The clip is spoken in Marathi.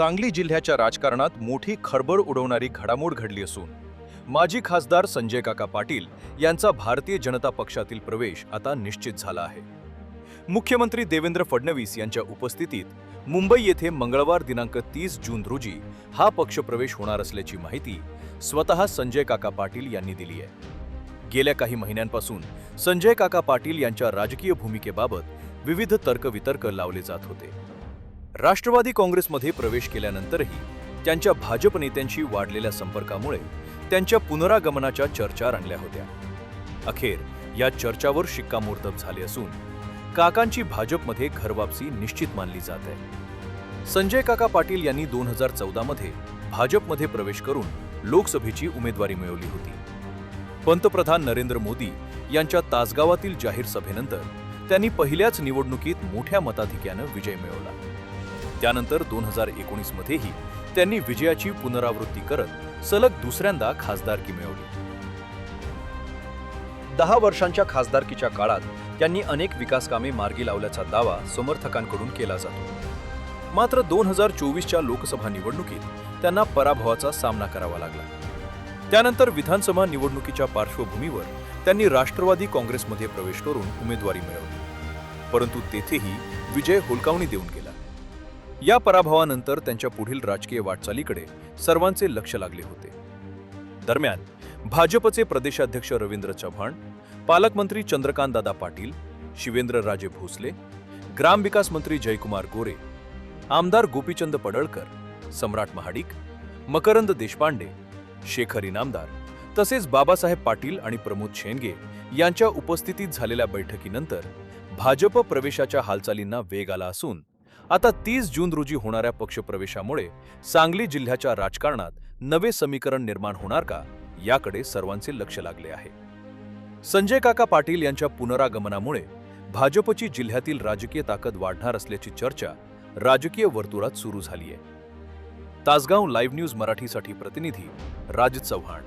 सांगली जिल्ह्याच्या राजकारणात मोठी खळबळ उडवणारी घडामोड घडली असून माजी खासदार संजय काका पाटील यांचा भारतीय जनता पक्षातील प्रवेश आता निश्चित झाला आहे। मुख्यमंत्री देवेंद्र फडणवीस यांच्या उपस्थितीत मुंबई येथे मंगळवार दिनांक 30 जून रोजी हा पक्षप्रवेश होणार असल्याची माहिती स्वतः संजय काका पाटील यांनी दिली आहे। गेल्या काही महिन्यांपासून संजय काका पाटील यांच्या राजकीय भूमिकेबाबत विविध तर्कवितर्क लावले जात होते। राष्ट्रवादी काँग्रेसमध्ये प्रवेश केल्यानंतरही त्यांच्या भाजप नेत्यांशी वाढलेल्या संपर्कामुळे त्यांच्या पुनरागमनाच्या चर्चा रंगल्या होत्या। अखेर या चर्चावर शिक्कामोर्तब झाले असून काकांची भाजपमध्ये घरवापसी निश्चित मानली जात आहे। संजय काका पाटील यांनी 2014 मध्ये भाजपमध्ये प्रवेश करून लोकसभेची उमेदवारी मिळवली होती। पंतप्रधान नरेंद्र मोदी यांच्या तासगावातील जाहीर सभेनंतर त्यांनी पहिल्याच निवडणुकीत मोठ्या मताधिक्याने विजय मिळवला। त्यानंतर 2019 मध्येही त्यांनी विजयाची पुनरावृत्ती करत सलग दुसऱ्यांदा खासदारकी मिळवली। 10 वर्षांच्या खासदारकीच्या काळात त्यांनी अनेक विकासकामे मार्गी लावल्याचा दावा समर्थकांकडून केला जातो। मात्र 2024च्या लोकसभा निवडणुकीत त्यांना पराभवाचा सामना करावा लागला। त्यानंतर विधानसभा निवडणुकीच्या पार्श्वभूमीवर त्यांनी राष्ट्रवादी काँग्रेसमध्ये प्रवेश करून उमेदवारी मिळवली, परंतु तेथेही विजय हुलकावणी देऊन गेला। या पराभवानंतर त्यांच्या पुढील राजकीय वाटचालीकडे सर्वांचे लक्ष लागले होते। दरम्यान भाजपचे प्रदेशाध्यक्ष रवींद्र चव्हाण, पालकमंत्री चंद्रकांतदादा पाटील, शिवेंद्रराजे भोसले, ग्रामविकास मंत्री जयकुमार गोरे, आमदार गोपीचंद पडळकर, सम्राट महाडिक, मकरंद देशपांडे, शेखर इनामदार तसेच बाबासाहेब पाटील आणि प्रमोद शेंडगे यांच्या उपस्थितीत झालेल्या बैठकीनंतर भाजप प्रवेशाच्या हालचालींना वेग आला असून आता 30 जून रोजी होणाऱ्या पक्षप्रवेशामुळे सांगली जिल्ह्याच्या राजकारणात नवे समीकरण निर्माण होणार का याकडे सर्वांचे लक्ष लागले आहे। संजय काका पाटील यांच्या पुनरागमनामुळे भाजपची जिल्ह्यातील राजकीय ताकद वाढणार असल्याची चर्चा राजकीय वर्तुळात सुरू झाली आहे। तासगाव लाईव्ह न्यूज मराठीसाठी प्रतिनिधी राज चव्हाण।